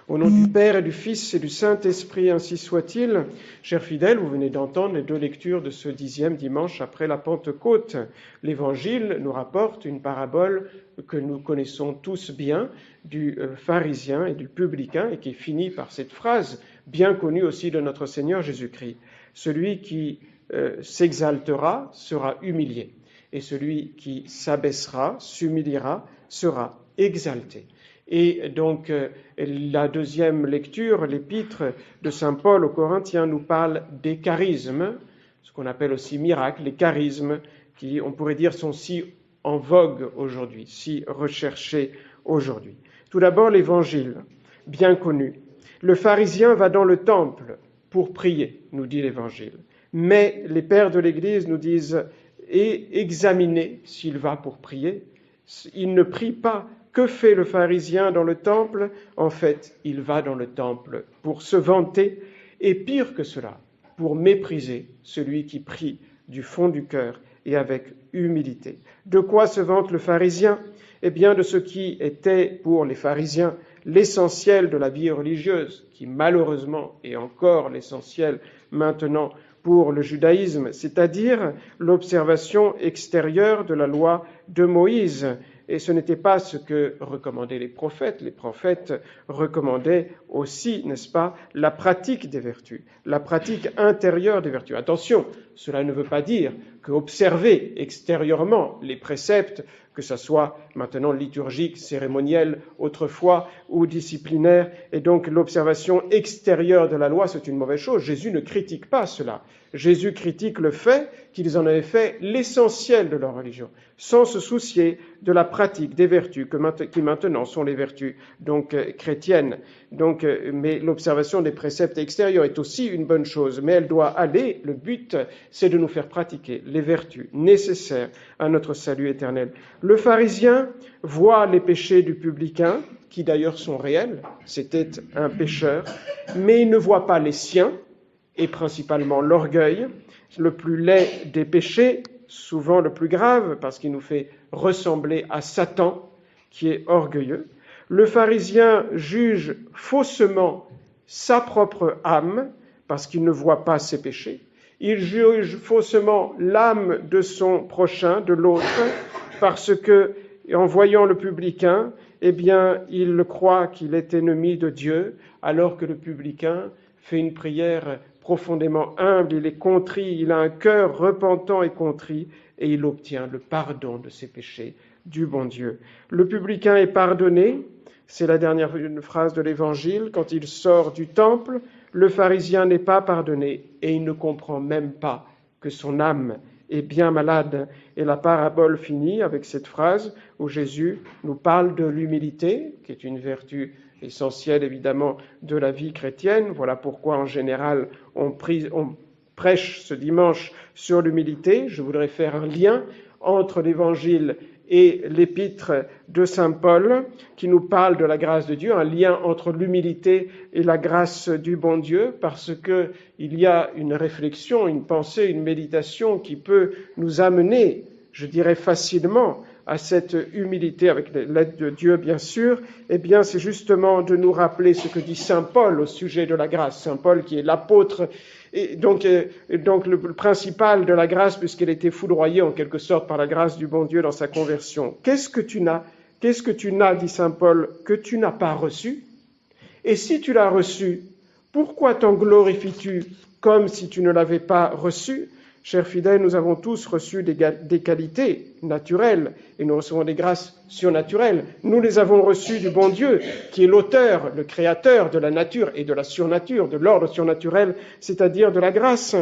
Au nom du Père et du Fils et du Saint-Esprit, ainsi soit-il. Chers fidèles, vous venez d'entendre les deux lectures de ce 10e dimanche après la Pentecôte. L'Évangile nous rapporte une parabole que nous connaissons tous bien du pharisien et du publicain et qui finit par cette phrase bien connue aussi de notre Seigneur Jésus-Christ. Celui qui s'exaltera sera humilié et celui qui s'abaissera, s'humiliera, sera exalté. Et donc, la deuxième lecture, l'épître de saint Paul aux Corinthiens, nous parle des charismes, ce qu'on appelle aussi miracles, les charismes qui, on pourrait dire, sont si en vogue aujourd'hui, si recherchés aujourd'hui. Tout d'abord, l'Évangile, bien connu. Le pharisien va dans le temple pour prier, nous dit l'Évangile. Mais les pères de l'Église nous disent, et examinez s'il va pour prier. Il ne prie pas. Que fait le pharisien dans le temple? En fait, il va dans le temple pour se vanter, et pire que cela, pour mépriser celui qui prie du fond du cœur et avec humilité. De quoi se vante le pharisien? Eh bien, de ce qui était pour les pharisiens l'essentiel de la vie religieuse, qui malheureusement est encore l'essentiel maintenant pour le judaïsme, c'est-à-dire l'observation extérieure de la loi de Moïse. Et ce n'était pas ce que recommandaient les prophètes. Les prophètes recommandaient aussi, n'est-ce pas, la pratique des vertus, la pratique intérieure des vertus. Attention, cela ne veut pas dire qu'observer extérieurement les préceptes, que ce soit maintenant liturgique, cérémoniel, autrefois, ou disciplinaire, et donc l'observation extérieure de la loi, c'est une mauvaise chose. Jésus ne critique pas cela. Jésus critique le fait qu'ils en avaient fait l'essentiel de leur religion, sans se soucier de la pratique des vertus qui maintenant sont les vertus donc chrétiennes. Donc, mais l'observation des préceptes extérieurs est aussi une bonne chose, mais elle doit aller, le but, c'est de nous faire pratiquer les vertus nécessaires à notre salut éternel. Le pharisien voit les péchés du publicain, qui d'ailleurs sont réels, c'était un pécheur, mais il ne voit pas les siens, et principalement l'orgueil, le plus laid des péchés, souvent le plus grave, parce qu'il nous fait ressembler à Satan, qui est orgueilleux. Le pharisien juge faussement sa propre âme, parce qu'il ne voit pas ses péchés. Il juge faussement l'âme de son prochain, de l'autre, parce que, en voyant le publicain, eh bien, il croit qu'il est ennemi de Dieu, alors que le publicain fait une prière profondément humble, il est contrit, il a un cœur repentant et contrit, et il obtient le pardon de ses péchés du bon Dieu. Le publicain est pardonné, c'est la dernière phrase de l'Évangile, quand il sort du temple, le pharisien n'est pas pardonné, et il ne comprend même pas que son âme est bien malade. Et la parabole finit avec cette phrase où Jésus nous parle de l'humilité, qui est une vertu essentielle évidemment de la vie chrétienne. Voilà pourquoi en général on prêche ce dimanche sur l'humilité. Je voudrais faire un lien entre l'Évangile et l'épître de saint Paul qui nous parle de la grâce de Dieu, un lien entre l'humilité et la grâce du bon Dieu, parce que il y a une réflexion, une pensée, une méditation qui peut nous amener, je dirais facilement, à cette humilité avec l'aide de Dieu, bien sûr. Eh bien, c'est justement de nous rappeler ce que dit saint Paul au sujet de la grâce. Saint Paul qui est l'apôtre, et donc le principal de la grâce, puisqu'elle était foudroyée en quelque sorte par la grâce du bon Dieu dans sa conversion. Qu'est-ce que tu n'as, dit saint Paul, que tu n'as pas reçu? Et si tu l'as reçu, pourquoi t'en glorifies-tu comme si tu ne l'avais pas reçu? Chers fidèles, nous avons tous reçu des qualités naturelles et nous recevons des grâces surnaturelles. Nous les avons reçues du bon Dieu, qui est l'auteur, le créateur de la nature et de la surnature, de l'ordre surnaturel, c'est-à-dire de la grâce.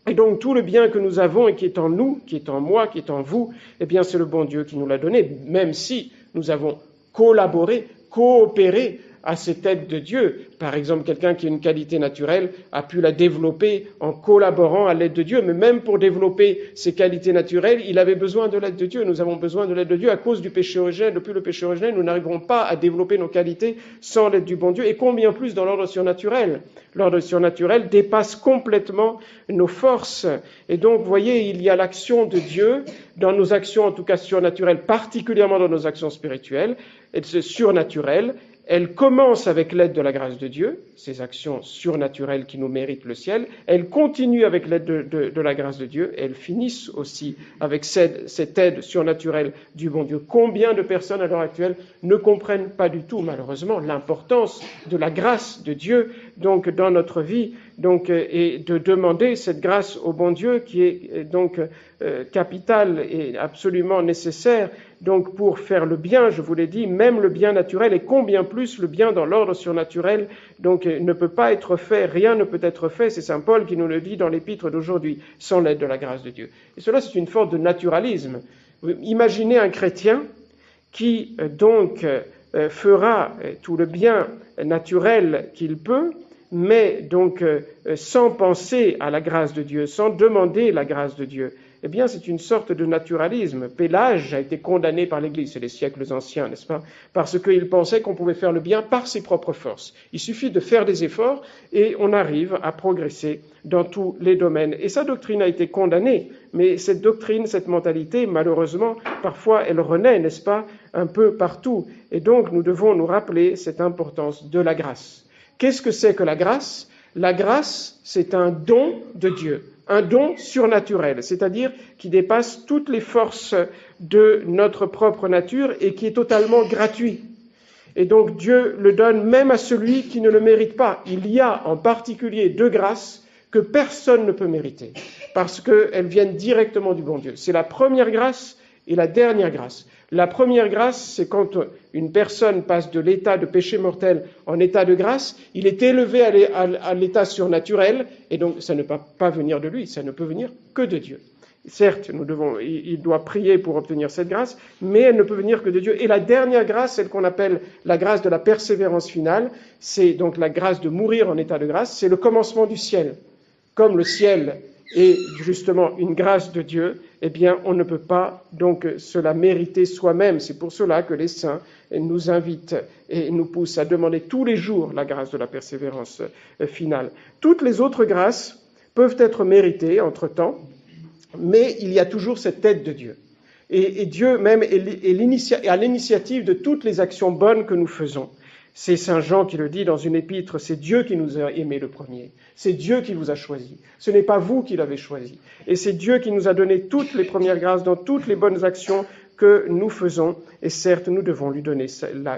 Et donc tout le bien que nous avons et qui est en nous, qui est en moi, qui est en vous, eh bien c'est le bon Dieu qui nous l'a donné, même si nous avons collaboré, coopéré à cette aide de Dieu. Par exemple, quelqu'un qui a une qualité naturelle a pu la développer en collaborant à l'aide de Dieu, mais même pour développer ses qualités naturelles, il avait besoin de l'aide de Dieu. Nous avons besoin de l'aide de Dieu à cause du péché originel. Depuis le péché originel, nous n'arriverons pas à développer nos qualités sans l'aide du bon Dieu, et combien plus dans l'ordre surnaturel. L'ordre surnaturel dépasse complètement nos forces. Et donc, vous voyez, il y a l'action de Dieu dans nos actions, en tout cas surnaturelles, particulièrement dans nos actions spirituelles, et c'est surnaturel, Elle commence avec l'aide de la grâce de Dieu, ces actions surnaturelles qui nous méritent le ciel. Elle continue avec l'aide de la grâce de Dieu. Et elles finissent aussi avec cette aide surnaturelle du bon Dieu. Combien de personnes à l'heure actuelle ne comprennent pas du tout, malheureusement, l'importance de la grâce de Dieu donc dans notre vie, donc et de demander cette grâce au bon Dieu qui est donc capitale et absolument nécessaire donc pour faire le bien, je vous l'ai dit, même le bien naturel, et combien plus le bien dans l'ordre surnaturel, donc ne peut pas être fait, rien ne peut être fait, c'est saint Paul qui nous le dit dans l'épître d'aujourd'hui, sans l'aide de la grâce de Dieu. Et cela, c'est une forme de naturalisme. Imaginez un chrétien qui donc fera tout le bien naturel qu'il peut, mais donc sans penser à la grâce de Dieu, sans demander la grâce de Dieu. Eh bien, c'est une sorte de naturalisme. Pélage a été condamné par l'Église, c'est les siècles anciens, n'est-ce pas? Parce qu'il pensait qu'on pouvait faire le bien par ses propres forces. Il suffit de faire des efforts et on arrive à progresser dans tous les domaines. Et sa doctrine a été condamnée, mais cette doctrine, cette mentalité, malheureusement, parfois elle renaît, n'est-ce pas, un peu partout. Et donc, nous devons nous rappeler cette importance de la grâce. Qu'est-ce que c'est que la grâce? La grâce, c'est un don de Dieu. Un don surnaturel, c'est-à-dire qui dépasse toutes les forces de notre propre nature et qui est totalement gratuit. Et donc Dieu le donne même à celui qui ne le mérite pas. Il y a en particulier deux grâces que personne ne peut mériter, parce qu'elles viennent directement du bon Dieu. C'est la première grâce et la dernière grâce. La première grâce, c'est quand une personne passe de l'état de péché mortel en état de grâce, il est élevé à l'état surnaturel, et donc ça ne peut pas venir de lui, ça ne peut venir que de Dieu. Certes, il doit prier pour obtenir cette grâce, mais elle ne peut venir que de Dieu. Et la dernière grâce, celle qu'on appelle la grâce de la persévérance finale, c'est donc la grâce de mourir en état de grâce, c'est le commencement du ciel. Comme le ciel est justement une grâce de Dieu, eh bien, on ne peut pas donc se la mériter soi-même. C'est pour cela que les saints nous invitent et nous poussent à demander tous les jours la grâce de la persévérance finale. Toutes les autres grâces peuvent être méritées entre-temps, mais il y a toujours cette aide de Dieu. Et Dieu même est à l'initiative de toutes les actions bonnes que nous faisons. C'est saint Jean qui le dit dans une épître, c'est Dieu qui nous a aimés le premier. C'est Dieu qui vous a choisi. Ce n'est pas vous qui l'avez choisi. Et c'est Dieu qui nous a donné toutes les premières grâces dans toutes les bonnes actions que nous faisons. Et certes, nous devons lui donner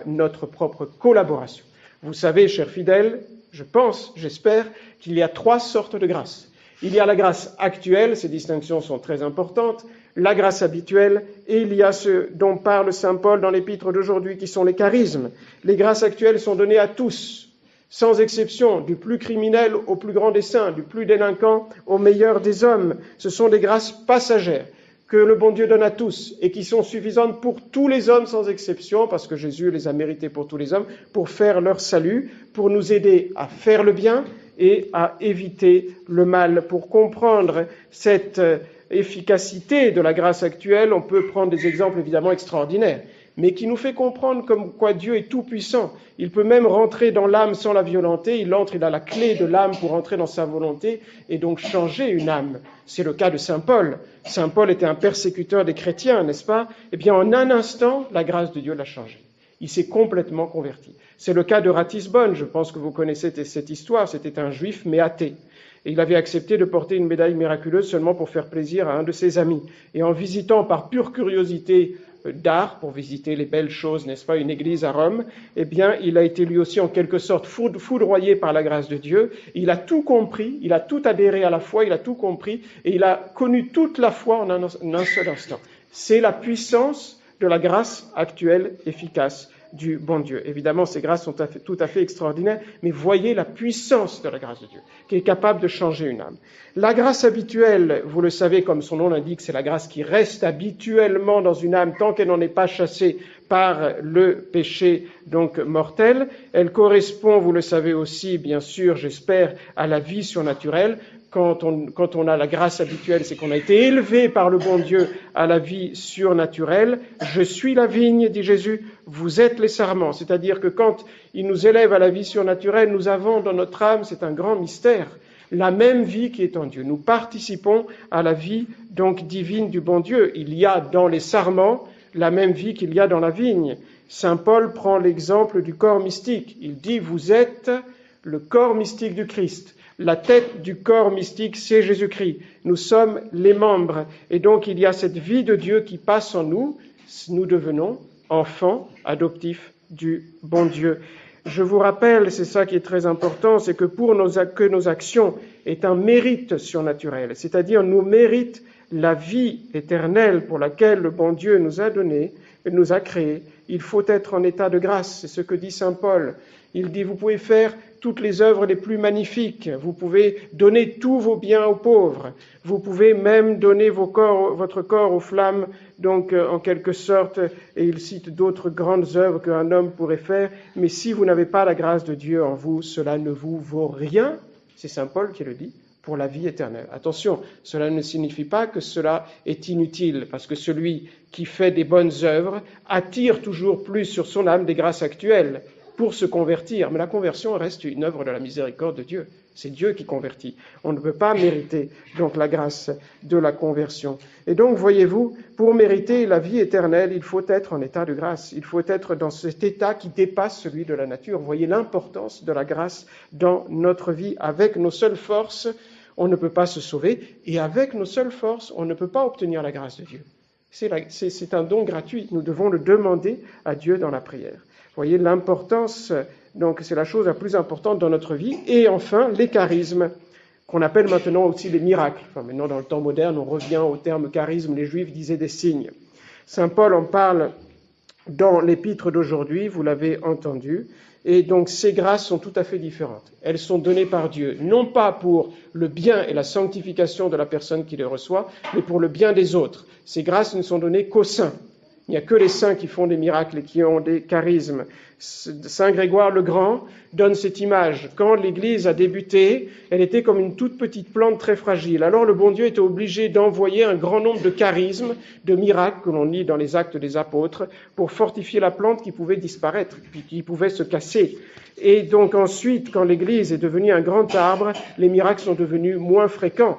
notre propre collaboration. Vous savez, chers fidèles, je pense, j'espère, qu'il y a 3 sortes de grâces. Il y a la grâce actuelle, ces distinctions sont très importantes, la grâce habituelle, et il y a ce dont parle saint Paul dans l'épître d'aujourd'hui, qui sont les charismes. Les grâces actuelles sont données à tous, sans exception, du plus criminel au plus grand des saints, du plus délinquant au meilleur des hommes. Ce sont des grâces passagères que le bon Dieu donne à tous et qui sont suffisantes pour tous les hommes sans exception, parce que Jésus les a méritées pour tous les hommes, pour faire leur salut, pour nous aider à faire le bien et à éviter le mal. Pour comprendre cette efficacité de la grâce actuelle, on peut prendre des exemples évidemment extraordinaires, mais qui nous fait comprendre comme quoi Dieu est tout-puissant. Il peut même rentrer dans l'âme sans la violenter, il a la clé de l'âme pour entrer dans sa volonté et donc changer une âme. C'est le cas de saint Paul. Saint Paul était un persécuteur des chrétiens, n'est-ce pas? Eh bien, en un instant, la grâce de Dieu l'a changé. Il s'est complètement converti. C'est le cas de Ratisbonne, je pense que vous connaissez cette histoire, c'était un juif mais athée. Et il avait accepté de porter une médaille miraculeuse seulement pour faire plaisir à un de ses amis. Et en visitant par pure curiosité d'art, pour visiter les belles choses, n'est-ce pas, une église à Rome, eh bien, il a été lui aussi en quelque sorte foudroyé par la grâce de Dieu. Il a tout compris, il a tout adhéré à la foi, il a tout compris, et il a connu toute la foi en un seul instant. C'est la puissance de la grâce actuelle, efficace du bon Dieu. Évidemment, ces grâces sont tout à fait extraordinaires, mais voyez la puissance de la grâce de Dieu, qui est capable de changer une âme. La grâce habituelle, vous le savez, comme son nom l'indique, c'est la grâce qui reste habituellement dans une âme tant qu'elle n'en est pas chassée par le péché donc mortel. Elle correspond, vous le savez aussi, bien sûr, j'espère, à la vie surnaturelle. Quand on a la grâce habituelle, c'est qu'on a été élevé par le bon Dieu à la vie surnaturelle. Je suis la vigne, dit Jésus, vous êtes les sarments. C'est-à-dire que quand il nous élève à la vie surnaturelle, nous avons dans notre âme, c'est un grand mystère, la même vie qui est en Dieu. Nous participons à la vie donc divine du bon Dieu. Il y a dans les sarments la même vie qu'il y a dans la vigne. Saint Paul prend l'exemple du corps mystique. Il dit, vous êtes le corps mystique du Christ. La tête du corps mystique, c'est Jésus-Christ. Nous sommes les membres. Et donc, il y a cette vie de Dieu qui passe en nous. Nous devenons enfants adoptifs du bon Dieu. Je vous rappelle, c'est ça qui est très important, c'est que que nos actions aient un mérite surnaturel, c'est-à-dire nous méritent la vie éternelle pour laquelle le bon Dieu nous a donné, nous a créés. Il faut être en état de grâce, c'est ce que dit saint Paul. Il dit, vous pouvez faire toutes les œuvres les plus magnifiques, vous pouvez donner tous vos biens aux pauvres, vous pouvez même donner votre corps aux flammes, donc en quelque sorte, et il cite d'autres grandes œuvres qu'un homme pourrait faire, mais si vous n'avez pas la grâce de Dieu en vous, cela ne vous vaut rien, c'est saint Paul qui le dit, pour la vie éternelle. Attention, cela ne signifie pas que cela est inutile, parce que celui qui fait des bonnes œuvres attire toujours plus sur son âme des grâces actuelles pour se convertir. Mais la conversion reste une œuvre de la miséricorde de Dieu. C'est Dieu qui convertit. On ne peut pas mériter donc la grâce de la conversion. Et donc, voyez-vous, pour mériter la vie éternelle, il faut être en état de grâce. Il faut être dans cet état qui dépasse celui de la nature. Voyez l'importance de la grâce dans notre vie. Avec nos seules forces, on ne peut pas se sauver. Et avec nos seules forces, on ne peut pas obtenir la grâce de Dieu. C'est un don gratuit. Nous devons le demander à Dieu dans la prière. Voyez l'importance, donc c'est la chose la plus importante dans notre vie. Et enfin, les charismes, qu'on appelle maintenant aussi les miracles. Enfin, maintenant, dans le temps moderne, on revient au terme charisme. Les Juifs disaient des signes. Saint Paul en parle dans l'épître d'aujourd'hui, vous l'avez entendu. Et donc, ces grâces sont tout à fait différentes. Elles sont données par Dieu, non pas pour le bien et la sanctification de la personne qui les reçoit, mais pour le bien des autres. Ces grâces ne sont données qu'aux saints. Il n'y a que les saints qui font des miracles et qui ont des charismes. Saint Grégoire le Grand donne cette image. Quand l'Église a débuté, elle était comme une toute petite plante très fragile. Alors le bon Dieu était obligé d'envoyer un grand nombre de charismes, de miracles que l'on lit dans les Actes des Apôtres, pour fortifier la plante qui pouvait disparaître, puis qui pouvait se casser. Et donc ensuite, quand l'Église est devenue un grand arbre, les miracles sont devenus moins fréquents.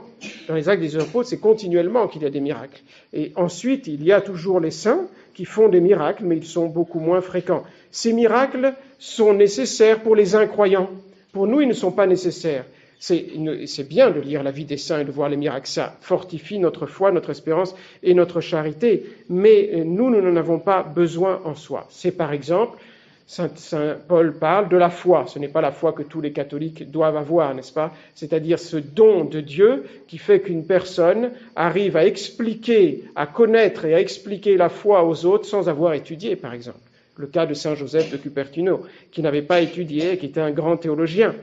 Dans les Actes des Apôtres, c'est continuellement qu'il y a des miracles. Et ensuite, il y a toujours les saints qui font des miracles, mais ils sont beaucoup moins fréquents. Ces miracles sont nécessaires pour les incroyants. Pour nous, ils ne sont pas nécessaires. C'est bien de lire la vie des saints et de voir les miracles. Ça fortifie notre foi, notre espérance et notre charité. Mais nous n'en avons pas besoin en soi. C'est par exemple... Saint Paul parle de la foi. Ce n'est pas la foi que tous les catholiques doivent avoir, n'est-ce pas? C'est-à-dire ce don de Dieu qui fait qu'une personne arrive à expliquer, à connaître et à expliquer la foi aux autres sans avoir étudié, par exemple. Le cas de Saint Joseph de Cupertino, qui n'avait pas étudié et qui était un grand théologien.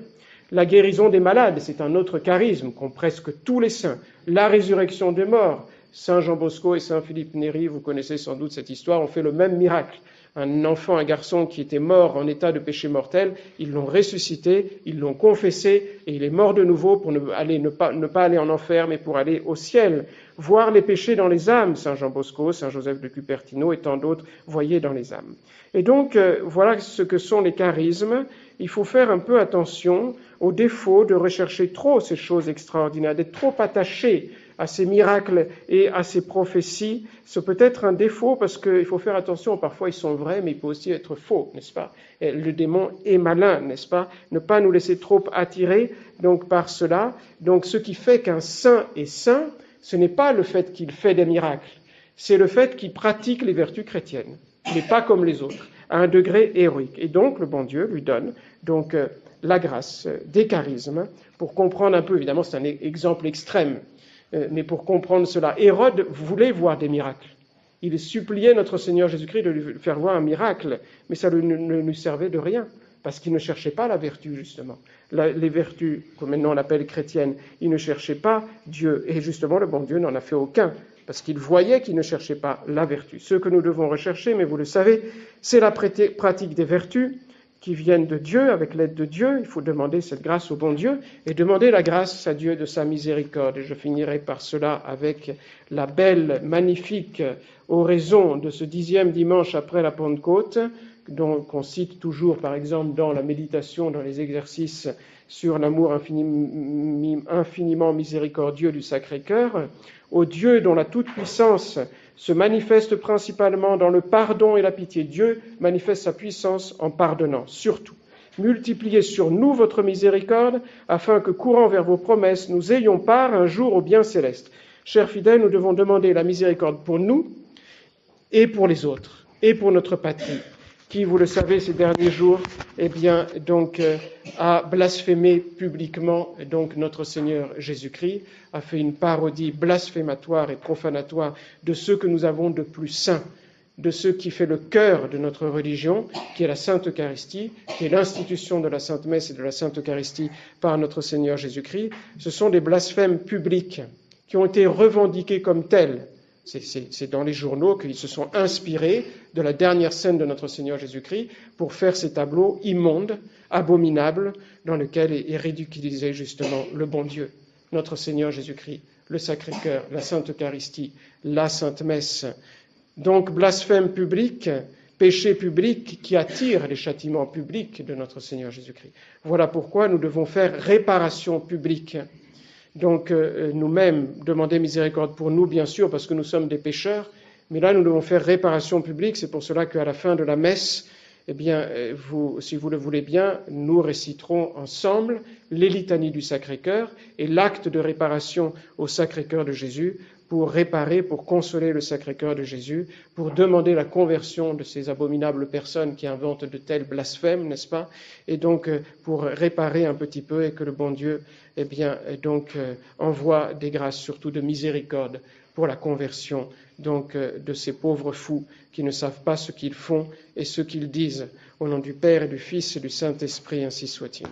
La guérison des malades, c'est un autre charisme qu'ont presque tous les saints. La résurrection des morts. Saint Jean Bosco et Saint Philippe Néri, vous connaissez sans doute cette histoire, ont fait le même miracle. Un enfant, un garçon qui était mort en état de péché mortel, ils l'ont ressuscité, ils l'ont confessé, et il est mort de nouveau pour ne pas aller en enfer, mais pour aller au ciel. Voir les péchés dans les âmes, Saint Jean Bosco, Saint Joseph de Cupertino et tant d'autres, voyez dans les âmes. Et donc, voilà ce que sont les charismes. Il faut faire un peu attention au défaut de rechercher trop ces choses extraordinaires, d'être trop attaché à ces miracles et à ces prophéties. C'est peut-être un défaut parce qu'il faut faire attention, parfois ils sont vrais, mais il peut aussi être faux, n'est-ce pas? Et le démon est malin, n'est-ce pas? Ne pas nous laisser trop attirer donc par cela. Donc ce qui fait qu'un saint est saint, ce n'est pas le fait qu'il fait des miracles, c'est le fait qu'il pratique les vertus chrétiennes, mais pas comme les autres, à un degré héroïque. Et donc le bon Dieu lui donne donc la grâce des charismes pour comprendre un peu, évidemment c'est un exemple extrême, mais pour comprendre cela, Hérode voulait voir des miracles. Il suppliait notre Seigneur Jésus-Christ de lui faire voir un miracle, mais ça ne lui servait de rien, parce qu'il ne cherchait pas la vertu, justement. Les vertus, comme maintenant on l'appelle chrétiennes, il ne cherchait pas Dieu, et justement le bon Dieu n'en a fait aucun, parce qu'il voyait qu'il ne cherchait pas la vertu. Ce que nous devons rechercher, mais vous le savez, c'est la pratique des vertus, qui viennent de Dieu, avec l'aide de Dieu. Il faut demander cette grâce au bon Dieu et demander la grâce à Dieu de sa miséricorde. Et je finirai par cela avec la belle, magnifique oraison de ce 10e dimanche après la Pentecôte qu'on cite toujours, par exemple, dans la méditation, dans les exercices sur l'amour infiniment miséricordieux du Sacré-Cœur, au Dieu dont la toute-puissance se manifeste principalement dans le pardon et la pitié. Dieu manifeste sa puissance en pardonnant, surtout. Multipliez sur nous votre miséricorde, afin que, courant vers vos promesses, nous ayons part un jour au bien céleste. Chers fidèles, nous devons demander la miséricorde pour nous et pour les autres, et pour notre patrie, qui, vous le savez, ces derniers jours, a blasphémé publiquement notre Seigneur Jésus-Christ, a fait une parodie blasphématoire et profanatoire de ce que nous avons de plus saint, de ce qui fait le cœur de notre religion, qui est la Sainte Eucharistie, qui est l'institution de la Sainte Messe et de la Sainte Eucharistie par notre Seigneur Jésus-Christ. Ce sont des blasphèmes publics qui ont été revendiqués comme tels. C'est dans les journaux qu'ils se sont inspirés de la dernière scène de notre Seigneur Jésus-Christ pour faire ces tableaux immondes, abominables, dans lesquels est ridiculisé justement le bon Dieu, notre Seigneur Jésus-Christ, le Sacré-Cœur, la Sainte Eucharistie, la Sainte Messe. Donc blasphème public, péché public qui attire les châtiments publics de notre Seigneur Jésus-Christ. Voilà pourquoi nous devons faire réparation publique. Donc nous-mêmes, demander miséricorde pour nous, bien sûr, parce que nous sommes des pécheurs, mais là nous devons faire réparation publique. C'est pour cela qu'à la fin de la messe, si vous le voulez bien, nous réciterons ensemble les litanies du Sacré-Cœur et l'acte de réparation au Sacré-Cœur de Jésus, pour réparer, pour consoler le Sacré-Cœur de Jésus, pour demander la conversion de ces abominables personnes qui inventent de tels blasphèmes, n'est-ce pas? Et donc pour réparer un petit peu et que le bon Dieu envoie des grâces, surtout de miséricorde, pour la conversion de ces pauvres fous qui ne savent pas ce qu'ils font et ce qu'ils disent. Au nom du Père et du Fils et du Saint-Esprit, ainsi soit-il.